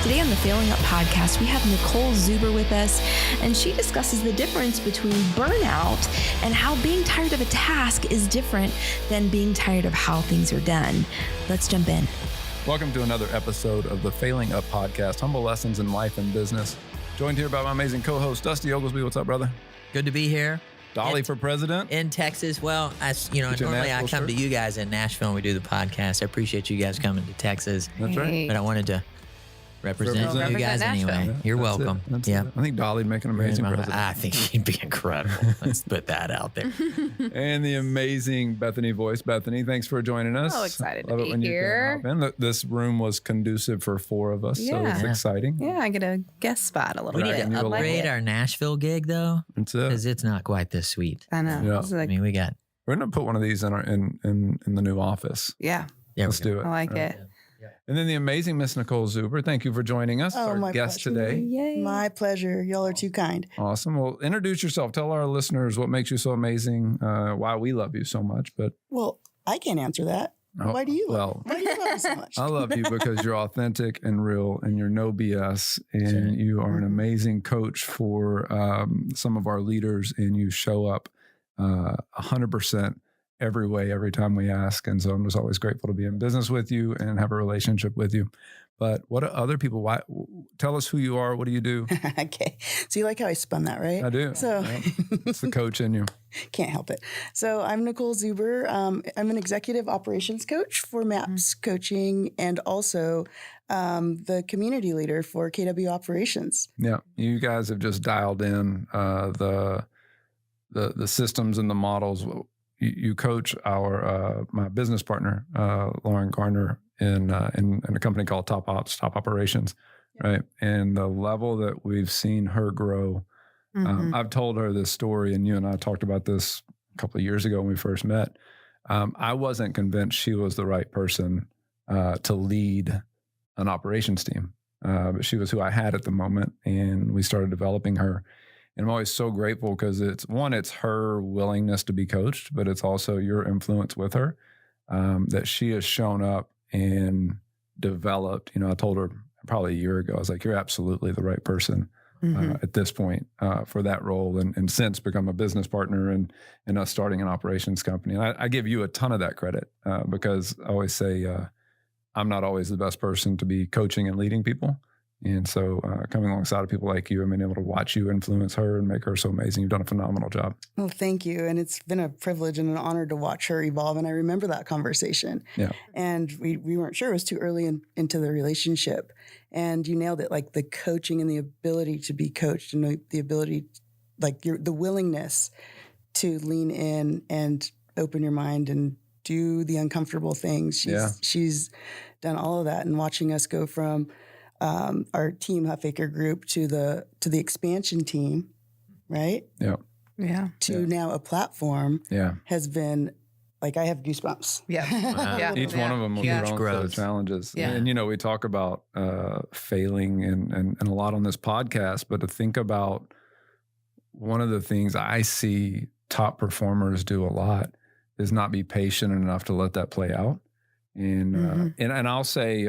Today on the Failing Up podcast, we have Nicole Zuber with us, and she discusses the difference between burnout and how being tired of a task is different than being tired of how things are done. Let's jump in. Welcome to another episode of the Failing Up podcast, humble lessons in life and business. Joined here by my amazing co-host, Dusty Oglesby. What's up, brother? Good to be here. Dolly for president? In Texas. Well, normally I come to you guys in Nashville and we do the podcast. I appreciate you guys coming to Texas. That's right. But I wanted to represent you guys Nashville. anyway. Yeah, You're welcome. Yeah. I think Dolly'd make an amazing president. I think she'd be incredible. Let's put that out there. And the amazing Bethany Voice. Bethany, thanks for joining us. So excited Love to it be when here. You come out. And this room was conducive for four of us, so it's exciting. Yeah, I get a guest spot a little We bit. need to upgrade our Nashville gig, though, That's it. because it's not quite this sweet. I know. Yeah. This is like, We got... We're going to put one of these in the new office. yeah, Let's do it. I like it. And then the amazing Miss Nicole Zuber. Thank you for joining us, our my guest pleasure. today. Yay. My pleasure. Y'all are too kind. Awesome. Well, introduce yourself. Tell our listeners what makes you so amazing, why we love you so much. But Well, I can't answer that. Why do you love Well, Why do you love me so much? I love you because you're authentic and real and you're no BS. And you are an amazing coach for some of our leaders, and you show up 100% every way, every time we ask. And so I'm just always grateful to be in business with you and have a relationship with you. But what do other people, tell us who you are. What do you do? Okay. So you like how I spun that, right? I do. So Yep. It's the coach in you. can't help it. So I'm Nicole Zuber. I'm an executive operations coach for MAPS Coaching and also the community leader for KW Operations. Yeah. You guys have just dialed in the systems and the models. You coach my business partner, Lauren Garner, in a company called Top Operations, right? And the level that we've seen her grow. I've told her this story, and you and I talked about this a couple of years ago when we first met. I wasn't convinced she was the right person to lead an operations team, but she was who I had at the moment, and we started developing her. And I'm always so grateful because it's her willingness to be coached, but it's also your influence with her, that she has shown up and developed. I told her probably a year ago, I was like, you're absolutely the right person at this point for that role, and since become a business partner and us starting an operations company. And I give you a ton of that credit because I always say I'm not always the best person to be coaching and leading people. And so coming alongside of people like you and being able to watch you influence her and make her so amazing, you've done a phenomenal job. Well, thank you. And it's been a privilege and an honor to watch her evolve. And I remember that conversation. Yeah. And we weren't sure. It was too early into the relationship. And you nailed it, like the coaching and the ability to be coached and the ability, like the willingness to lean in and open your mind and do the uncomfortable things. She's done all of that, and watching us go from our team Huffacre group to the expansion team, right? Yeah. Yeah. To now a platform has been like, I have goosebumps. Yeah. Wow. Yeah. Each one of them with their own set of challenges. Yeah. And, we talk about failing and a lot on this podcast, but to think about one of the things I see top performers do a lot is not be patient enough to let that play out. And and I'll say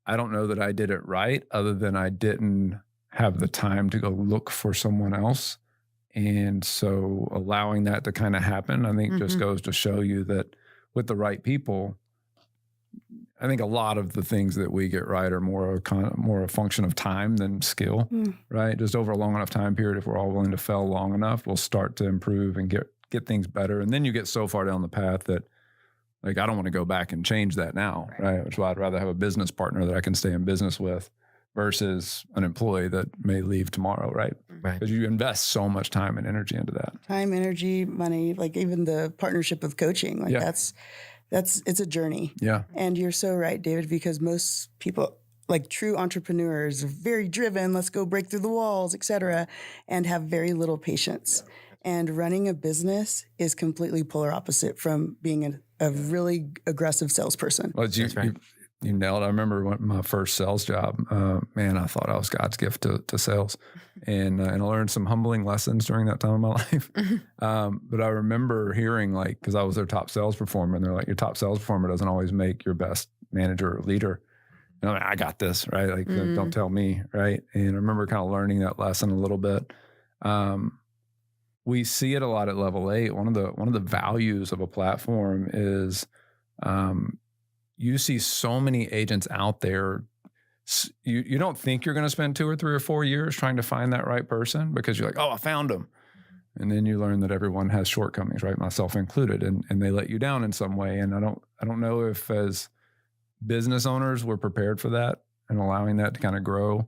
I don't know that I did it right, other than I didn't have the time to go look for someone else. And so allowing that to kind of happen, I think just goes to show you that with the right people, I think a lot of the things that we get right are more a function of time than skill, right? Just over a long enough time period, if we're all willing to fail long enough, we'll start to improve and get things better. And then you get so far down the path that, like, I don't want to go back and change that now, right? Which is why I'd rather have a business partner that I can stay in business with versus an employee that may leave tomorrow, right? Right. Because you invest so much time and energy into that. Time, energy, money, like even the partnership of coaching, like it's a journey. Yeah. And you're so right, David, because most people, like true entrepreneurs, are very driven, let's go break through the walls, et cetera, and have very little patience. And running a business is completely polar opposite from being a really aggressive salesperson. Well, you nailed it. I remember my first sales job, I thought I was God's gift to sales. And I learned some humbling lessons during that time of my life. But I remember hearing, because I was their top sales performer, and they're like, your top sales performer doesn't always make your best manager or leader. And I'm like, I got this, right? Like, don't tell me, right? And I remember kind of learning that lesson a little bit. We see it a lot at level 8. One of the values of a platform is you see so many agents out there. You don't think you're going to spend 2 or 3 or 4 years trying to find that right person because you're like, oh, I found them. And then you learn that everyone has shortcomings, right? Myself included, and they let you down in some way. And I don't know if as business owners we're prepared for that and allowing that to kind of grow,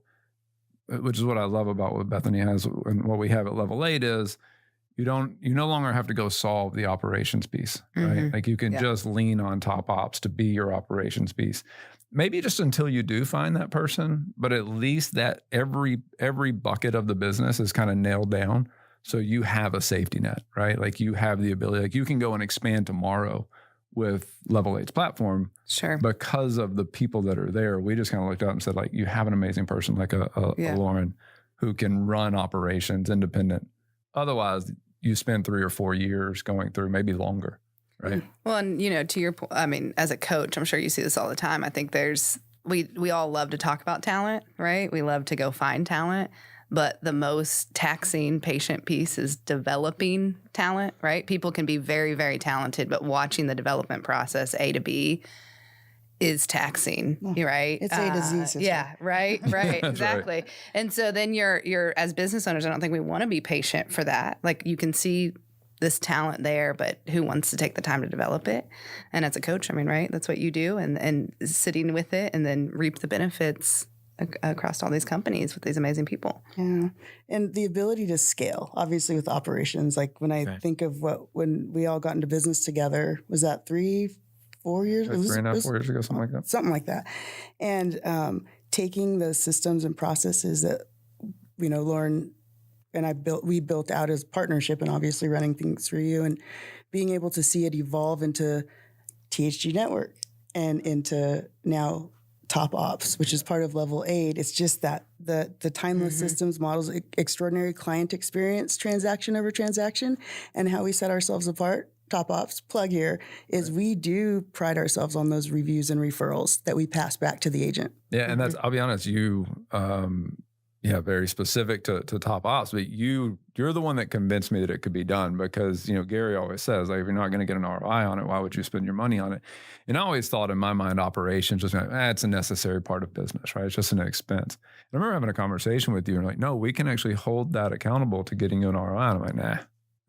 which is what I love about what Bethany has and what we have at level 8 is you no longer have to go solve the operations piece, right? Like you can just lean on top ops to be your operations piece. Maybe just until you do find that person, but at least that every bucket of the business is kind of nailed down. So you have a safety net, right? Like you have the ability, like you can go and expand tomorrow with level 8's platform. Sure. Because of the people that are there. We just kind of looked up and said, like, you have an amazing person like a Lauren who can run operations independent. Otherwise, you spend 3 or 4 years going through, maybe longer, right? Well, and to your point, I mean, as a coach, I'm sure you see this all the time. I think we all love to talk about talent, right? We love to go find talent. But the most taxing patient piece is developing talent, right? People can be very, very talented, but watching the development process A to B is taxing, right? It's A to Z system. Yeah, right, exactly. Right. And so then you're as business owners, I don't think we want to be patient for that. Like you can see this talent there, but who wants to take the time to develop it? And as a coach, I mean, right, that's what you do, and sitting with it and then reap the benefits across all these companies with these amazing people. Yeah. And the ability to scale, obviously with operations, like when I think of when we all got into business together, was that 3, 4 years? Like 3.5, 4 years ago, something like that. Something like that. And taking the systems and processes that, Lauren and we built out as partnership and obviously running things for you and being able to see it evolve into THG Network and into now Top Ops, which is part of level 8. It's just that the timeless systems models, extraordinary client experience, transaction over transaction, and how we set ourselves apart. Top Ops plug here is we do pride ourselves on those reviews and referrals that we pass back to the agent. Yeah, and I'll be honest, you very specific to Top Ops, but you're the one that convinced me that it could be done because, Gary always says, like, if you're not going to get an ROI on it, why would you spend your money on it? And I always thought in my mind, operations was it's a necessary part of business, right? It's just an expense. And I remember having a conversation with you and like, no, we can actually hold that accountable to getting you an ROI. And I'm like, nah,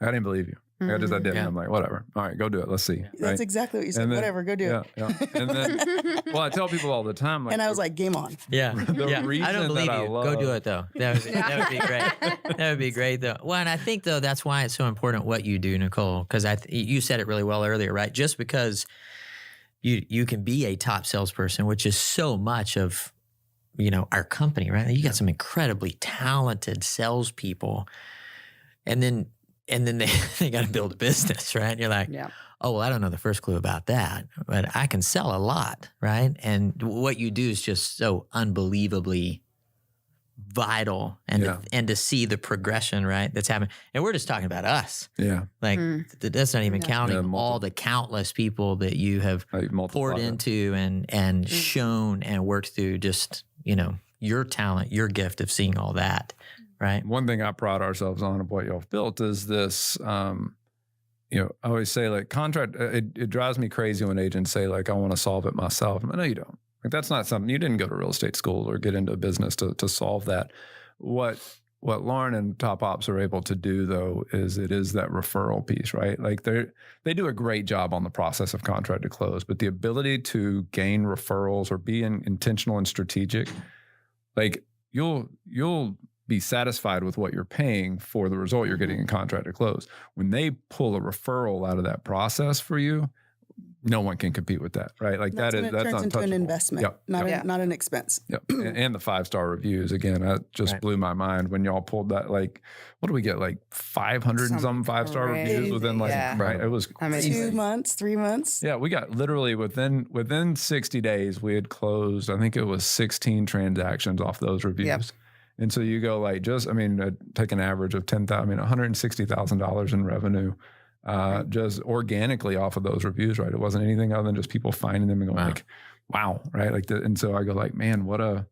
I didn't believe you. I did. Yeah. I'm like, whatever. All right, go do it. Let's see. That's exactly what you said. Whatever, go do it. Yeah. And then, I tell people all the time. Like, and I was like, game on. Yeah. I don't believe you. Go do it, though. That would be great. That would be great, though. Well, and I think, though, that's why it's so important what you do, Nicole, because you said it really well earlier, right? Just because you can be a top salesperson, which is so much of, our company, right? You got some incredibly talented salespeople. And then they got to build a business, right? And you're like, oh, well, I don't know the first clue about that, but I can sell a lot, right? And what you do is just so unbelievably vital and to see the progression, right, that's happening. And we're just talking about us. Yeah. Like, that's not even counting all the countless people that you have poured into and shown and worked through just, your talent, your gift of seeing all that. Right. One thing I pride ourselves on of what y'all have built is this, I always say like contract, it drives me crazy when agents say like, I want to solve it myself. No, you don't. Like that's not something, you didn't go to real estate school or get into business to solve that. What Lauren and Top Ops are able to do though, is it is that referral piece, right? Like they do a great job on the process of contract to close, but the ability to gain referrals or be intentional and strategic, like you'll be satisfied with what you're paying for the result you're getting in contract to close. When they pull a referral out of that process for you, no one can compete with that, right? Like that's turns into an investment, not an expense. Yep. And the 5-star reviews, again, that just blew my mind when y'all pulled that. Like, what do we get? Like 500 and some 5-star reviews within right? It was 2 months, 3 months. Yeah, we got literally within 60 days, we had closed, I think it was 16 transactions off those reviews. Yep. And so you go like take an average of $160,000 in revenue just organically off of those reviews, right? It wasn't anything other than just people finding them and going like, wow, right? Like, and so I go like, man, what a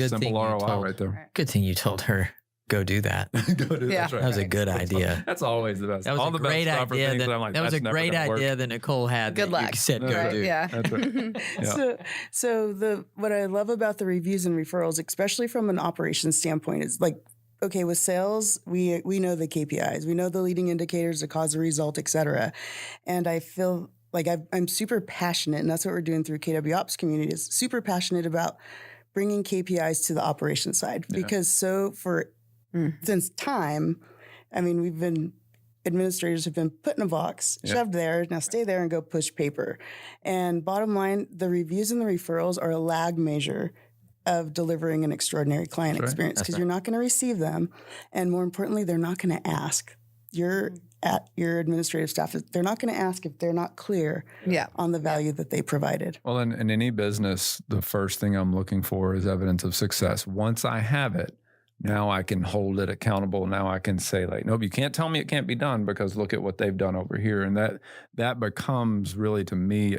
simple ROI right there. Good thing you told her, go do that. Go do Yeah. that. Right. That was a good idea. That's always the best. That was All a the great best stuff are idea. things that I'm like, That was a that's never great gonna work. idea that Nicole had. Good that luck. You said go Right. do. Yeah. That's right. Yeah. So what I love about the reviews and referrals, especially from an operations standpoint, is like, okay, with sales, we know the KPIs, we know the leading indicators, the cause, the result, et cetera. And I feel like I'm super passionate, and that's what we're doing through KW Ops community, is super passionate about bringing KPIs to the operations side. Because since time, I mean, administrators have been put in a box, shoved there, now stay there and go push paper. And bottom line, the reviews and the referrals are a lag measure of delivering an extraordinary client experience, because you're not going to receive them. And more importantly, they're not going to ask. Your administrative staff, they're not going to ask if they're not clear on the value that they provided. Well, in any business, the first thing I'm looking for is evidence of success. Once I have it, now I can hold it accountable. Now I can say like, nope, you can't tell me it can't be done because look at what they've done over here. And that becomes really, to me,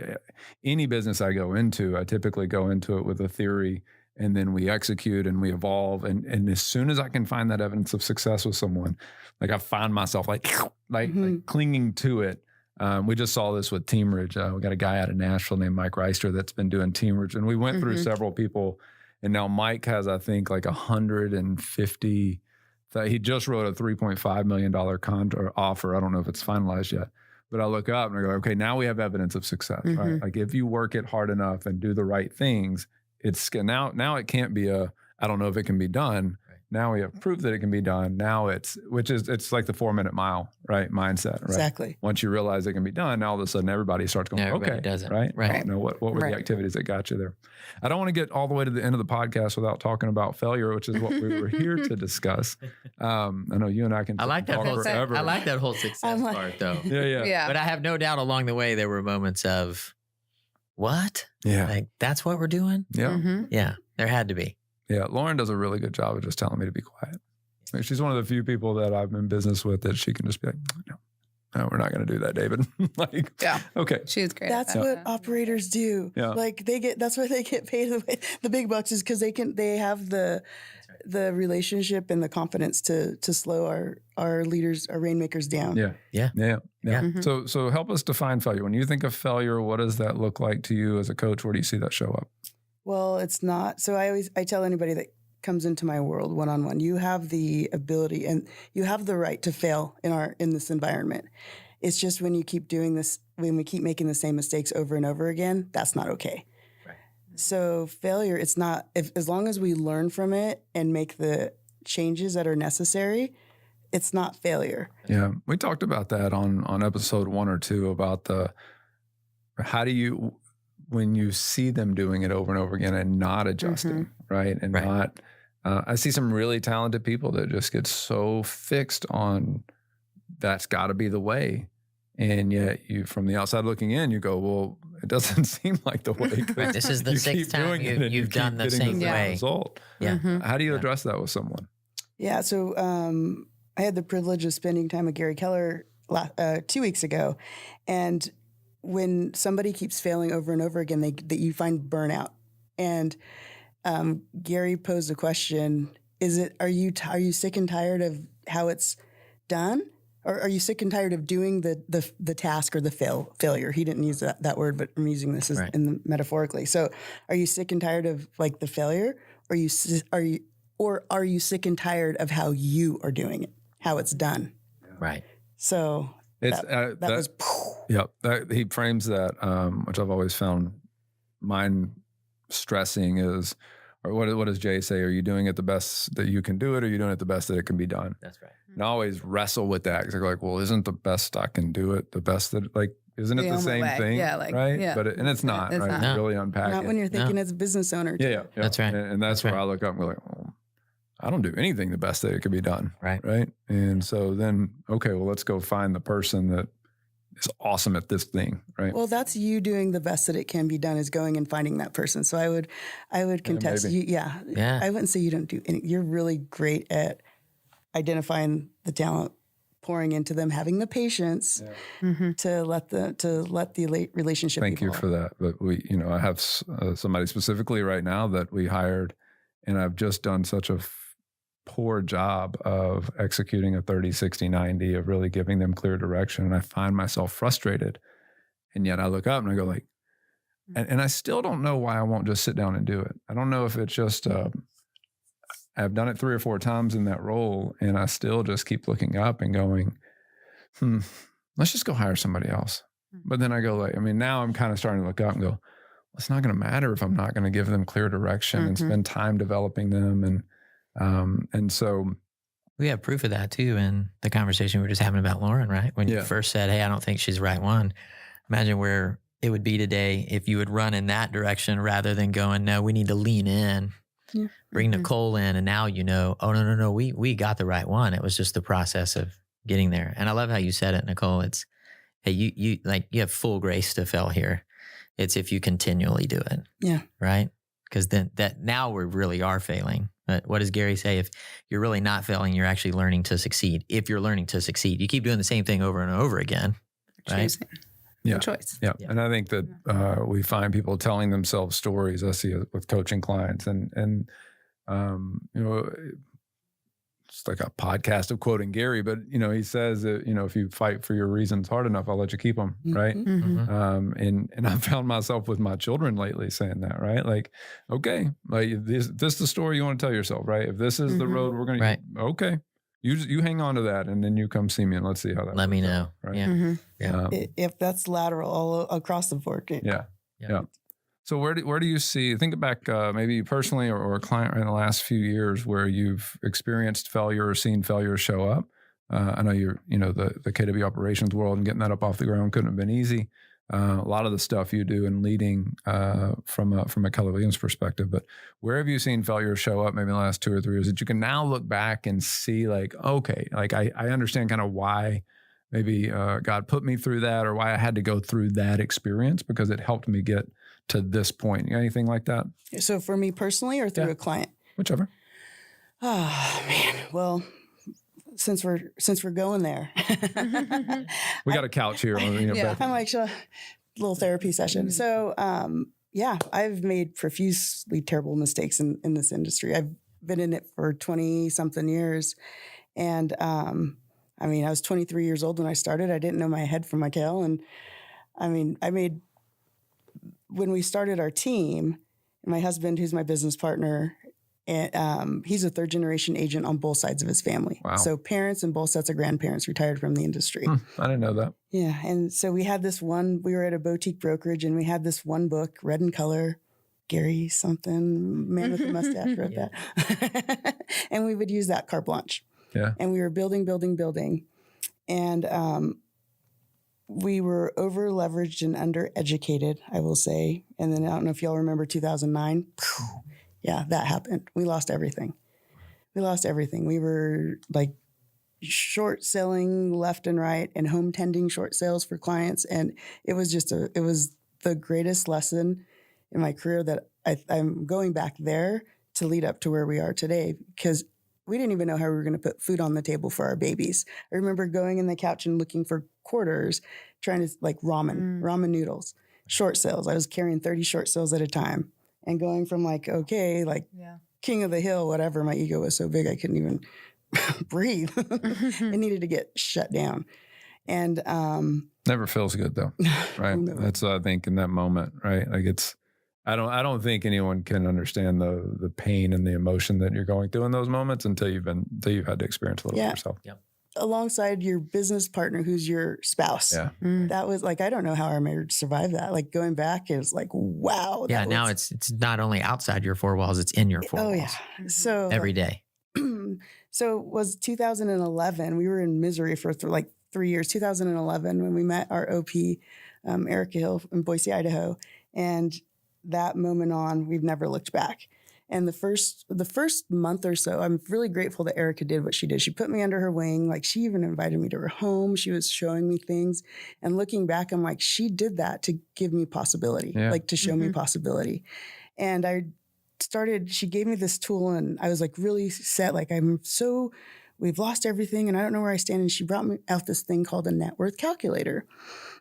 any business I go into, I typically go into it with a theory, and then we execute and we evolve. And as soon as I can find that evidence of success with someone, like I find myself like clinging to it. We just saw this with Teamridge. We got a guy out of Nashville named Mike Reister that's been doing Teamridge. And we went through several people. And now Mike has, I think, like 150. He just wrote a $3.5 million offer. I don't know if it's finalized yet. But I look up and I go, okay, now we have evidence of success, right? Like if you work it hard enough and do the right things, it's now it can't be I don't know if it can be done. Right. Now we have proof that it can be done. Now it's like the 4-minute mile, right? Mindset, right? Exactly. Once you realize it can be done, now all of a sudden everybody starts going, Everybody okay, does it. Right? Right. You know, what were the activities that got you there? I don't want to get all the way to the end of the podcast without talking about failure, which is what we were here to discuss. I know you and I can talk forever. I like that whole success part though. Yeah. But I have no doubt along the way there were moments of, what? Yeah. Like, that's what we're doing? Yeah. Yeah. There had to be. Yeah. Lauren does a really good job of just telling me to be quiet. Like, she's one of the few people that I've been in business with that she can just be like, no, we're not going to do that, David. Okay. She was great. That's what operators do. Yeah. Like that's why they get paid the big bucks, is because they have the relationship and the confidence to slow our leaders, our rainmakers down. Yeah. So help us define failure. When you think of failure, what does that look like to you as a coach? Where do you see that show up? Well, it's not. So I tell anybody that comes into my world one-on-one, you have the ability and you have the right to fail in this environment. It's just when you keep doing this, when we keep making the same mistakes over and over again, that's not okay. Right. So failure, it's not, as long as we learn from it and make the changes that are necessary, it's not failure. Yeah. We talked about that on episode 1 or 2 about how do you, when you see them doing it over and over again and not adjusting, right? And not, I see some really talented people that just get so fixed on that's got to be the way. And yet you, from the outside looking in, you go, well, it doesn't seem like the way. Right. This is the sixth time you've done the same way. Result. Yeah. How do you address that with someone? Yeah. So I had the privilege of spending time with Gary Keller 2 weeks ago. And when somebody keeps failing over and over again, you find burnout. And Gary posed a question: are you sick and tired of how it's done, or are you sick and tired of doing the task or the failure? He didn't use that word, but I'm using this metaphorically. So, are you sick and tired of like the failure, or are you sick and tired of how you are doing it, how it's done? Right. So. He frames that, which I've always found mind stressing is, or what does Jay say? Are you doing it the best that you can do it, or are you doing it the best that it can be done? That's right. And I always wrestle with that because I go like, well, isn't the best I can do it the best that isn't it the same thing? Yeah, right. Yeah. But it's not. It's right. not. No. Really unpack Not it. when you're thinking as a business owner. Yeah. That's right. And that's where I look up and go like, oh, I don't do anything the best that it could be done. Right. And so then, okay, well, let's go find the person that is awesome at this thing. Right. Well, that's you doing the best that it can be done, is going and finding that person. So I would contest you. Yeah. I wouldn't say you don't do any. You're really great at identifying the talent pouring into them, having the patience to let the relationship. Thank you for that. But I have somebody specifically right now that we hired, and I've just done such a poor job of executing a 30, 60, 90, of really giving them clear direction. And I find myself frustrated. And yet I look up and I go like, and I still don't know why I won't just sit down and do it. I don't know if it's just, I've done it 3 or 4 times in that role, and I still just keep looking up and going, let's just go hire somebody else. But then I go like, now I'm kind of starting to look up and go, well, it's not going to matter if I'm not going to give them clear direction and spend time developing them. And so we have proof of that too in the conversation we were just having about Lauren, right? When you first said, hey, I don't think she's the right one. Imagine where it would be today if you would run in that direction rather than going, no, we need to lean in. Yeah. Bring Nicole in, and now oh no, we got the right one. It was just the process of getting there. And I love how you said it, Nicole. It's, hey, you have full grace to fail here. It's if you continually do it. Yeah. Right? Because then now we really are failing. But what does Gary say? If you're really not failing, you're actually learning to succeed. If you're learning to succeed, you keep doing the same thing over and over again. Right? Choosing. Yeah. Choice. Yeah. And I think that we find people telling themselves stories. I see it with coaching clients, and it's like a podcast of quoting Gary, but he says that, if you fight for your reasons hard enough, I'll let you keep them. Right. And I've found myself with my children lately saying that, right? Like, okay, like this is the story you want to tell yourself, right? If this is the road we're going to, okay. You hang on to that, and then you come see me, and let's see how that. Let me know. Right? Yeah. If that's lateral all across the board. Yeah. So where do you see? Think back, maybe personally or a client in the last few years where you've experienced failure or seen failure show up. I know the KW operations world, and getting that up off the ground couldn't have been easy. A lot of the stuff you do in leading from a Keller Williams perspective, but where have you seen failure show up maybe in the last 2 or 3 years that you can now look back and see like, okay, like I understand kind of why maybe God put me through that, or why I had to go through that experience because it helped me get to this point. Anything like that? So for me personally, or through a client? Whichever. Oh man. Well, since we're going there, we got a couch here. I'm like a little therapy session. So, I've made profusely terrible mistakes in this industry. I've been in it for 20 something years. And, I was 23 years old when I started. I didn't know my head from my tail. And when we started our team, my husband, who's my business partner, and he's a 3rd generation agent on both sides of his family. Wow. So parents and both sets of grandparents retired from the industry. I didn't know that. Yeah. And so we had we were at a boutique brokerage, and we had this one book, Red in Color, Gary something, man with a mustache wrote that. And we would use that carte blanche. Yeah. And we were building. And we were over leveraged and undereducated, I will say. And then I don't know if y'all remember 2009. Yeah, that happened. We lost everything. We were like short selling left and right and home tending short sales for clients. And it was it was the greatest lesson in my career that I'm going back there to lead up to where we are today, because we didn't even know how we were going to put food on the table for our babies. I remember going in the couch and looking for quarters, trying to like ramen noodles, short sales. I was carrying 30 short sales at a time. And going from king of the hill, whatever, my ego was so big I couldn't even breathe. It needed to get shut down. And never feels good though, right? No. That's I think in that moment, right? Like I don't think anyone can understand the pain and the emotion that you're going through in those moments until you've had to experience a little bit yourself. Yep. Alongside your business partner, who's your spouse. Yeah. That was like, I don't know how our marriage survived that. Like going back is like, wow. Yeah. Now it's not only outside your 4 walls, it's in your 4 walls. Yeah. So every day. So it was 2011. We were in misery for 3 years. 2011 when we met our OP, Erica Hill in Boise, Idaho. And that moment on, we've never looked back. And the first month or so, I'm really grateful that Erica did what she did. She put me under her wing. Like she even invited me to her home. She was showing me things. And looking back, I'm like, she did that to give me possibility, like to show me possibility. And she gave me this tool, and I was like really set. Like we've lost everything and I don't know where I stand. And she brought me out this thing called a net worth calculator.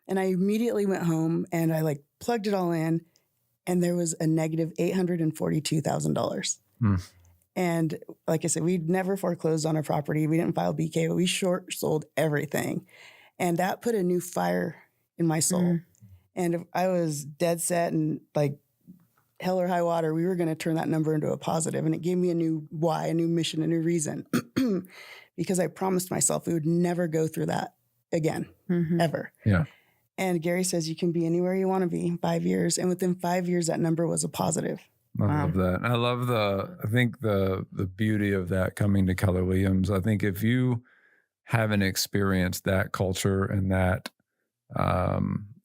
And I immediately went home and I like plugged it all in, and there was a negative $842,000. And like I said, we'd never foreclosed on our property. We didn't file BK, but we short sold everything. And that put a new fire in my soul. And if I was dead set and like hell or high water, we were going to turn that number into a positive. And it gave me a new why, a new mission, a new reason, because I promised myself we would never go through that again, ever. Yeah. And Gary says you can be anywhere you want to be in 5 years. And within 5 years, that number was a positive. I love that. I love I think the beauty of that coming to Keller Williams. I think if you haven't experienced that culture and that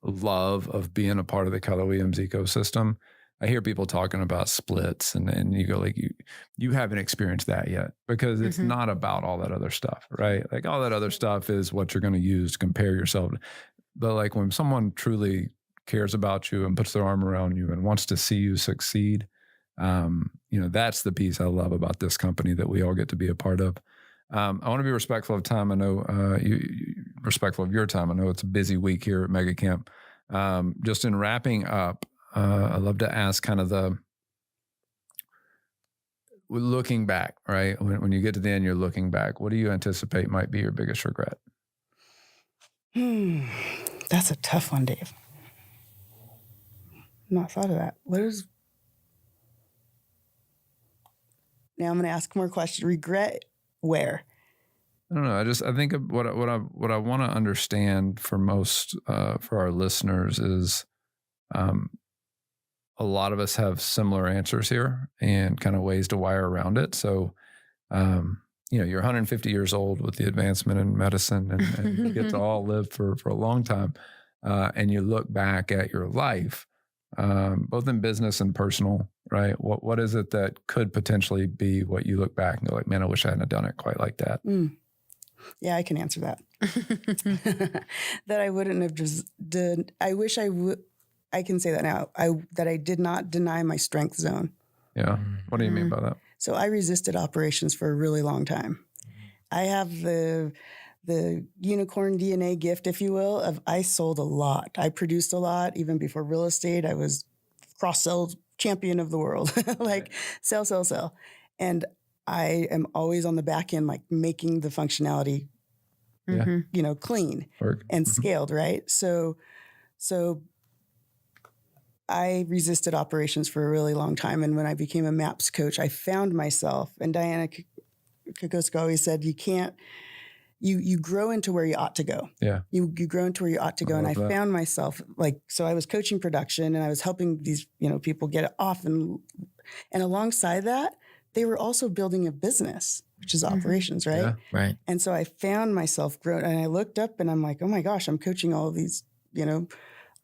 love of being a part of the Keller Williams ecosystem, I hear people talking about splits and you go like, you haven't experienced that yet, because it's not about all that other stuff, right? Like all that other stuff is what you're going to use to compare yourself. But like when someone truly cares about you and puts their arm around you and wants to see you succeed, that's the piece I love about this company that we all get to be a part of. I want to be respectful of time. I know you respectful of your time. I know it's a busy week here at Mega Camp. Just in wrapping up, I'd love to ask kind of looking back, right? When you get to the end, you're looking back. What do you anticipate might be your biggest regret? That's a tough one, Dave. Not thought of that. Now I'm going to ask more questions. Regret where? I don't know. I think what I want to understand for most for our listeners is, a lot of us have similar answers here and kind of ways to wire around it. So, you're 150 years old with the advancement in medicine, and you get to all live for a long time, and you look back at your life, both in business and personal, right? What is it that could potentially be what you look back and go like, man, I wish I hadn't done it quite like that. Yeah, I can answer that. That I wouldn't have just did. I wish I would. I can say that now. That I did not deny my strength zone. Yeah. What do you mean by that? So I resisted operations for a really long time. I have the unicorn DNA gift, if you will, of I sold a lot. I produced a lot. Even before real estate, I was cross-sell champion of the world. Like sell. And I am always on the back end, like making the functionality, clean and scaled, right? So I resisted operations for a really long time. And when I became a MAPS coach, I found myself, and Diana Kokoska always said, you grow into where you ought to go. Yeah. You grow into where you ought to go. And I found myself so I was coaching production and I was helping these, people get it off. And alongside that, they were also building a business, which is operations, right? Yeah. Right. And so I found myself growing, and I looked up and I'm like, oh my gosh, I'm coaching all of these,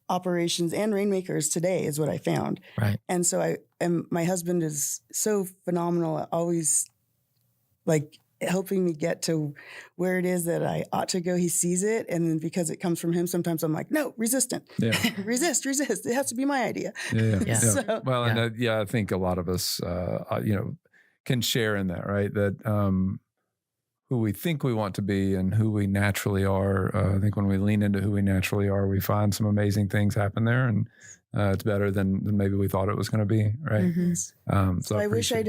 operations and rainmakers today is what I found. Right. And so my husband is so phenomenal, always like helping me get to where it is that I ought to go. He sees it. And then because it comes from him, sometimes I'm like, no, resistant. Yeah. resist. It has to be my idea. Yeah. So, well, and I think a lot of us, can share in that, right? That, who we think we want to be and who we naturally are. I think when we lean into who we naturally are, we find some amazing things happen there, and it's better than maybe we thought it was going to be, right? So I wish I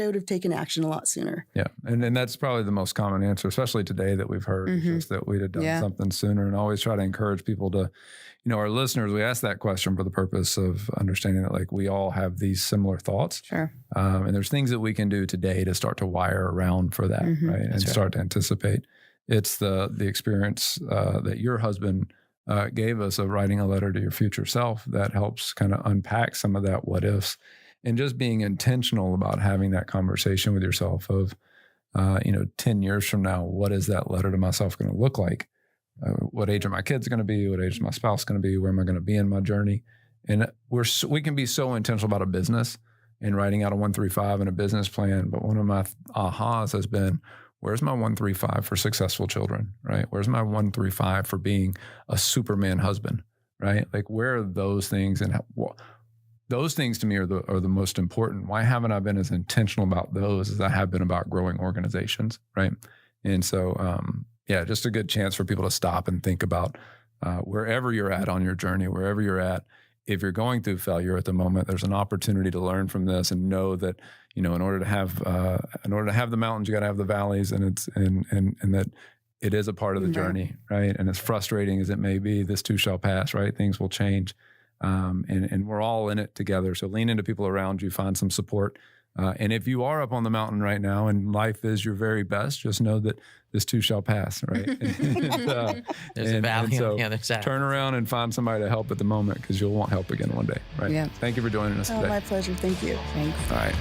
would have taken action a lot sooner. Yeah, and that's probably the most common answer, especially today that we've heard, is just that we'd have done something sooner. And always try to encourage people to, our listeners, we ask that question for the purpose of understanding that like we all have these similar thoughts. Sure. And there's things that we can do today to start to wire around for that, right? And start to anticipate. It's the experience that your husband gave us of writing a letter to your future self that helps kind of unpack some of that what ifs, and just being intentional about having that conversation with yourself of, 10 years from now, what is that letter to myself going to look like? What age are my kids going to be? What age is my spouse going to be? Where am I going to be in my journey? And we can be so intentional about a business and writing out a 1-3-5 and a business plan. But one of my ahas has been, where's my 1-3-5 for successful children, right? Where's my 1-3-5 for being a Superman husband, right? Like, where are those things? And those things to me are the most important. Why haven't I been as intentional about those as I have been about growing organizations, right? And so, just a good chance for people to stop and think about wherever you're at on your journey, wherever you're at. If you're going through failure at the moment, there's an opportunity to learn from this and know that, in order to have the mountains, you got to have the valleys, and that it is a part of the journey, right? And as frustrating as it may be, this too shall pass, right? Things will change, and we're all in it together. So lean into people around you, find some support. And if you are up on the mountain right now and life is your very best, just know that this too shall pass, right? There's a valley on the other side. Turn around and find somebody to help at the moment, because you'll want help again one day, right? Yeah. Thank you for joining us today. My pleasure. Thank you. Thanks. All right.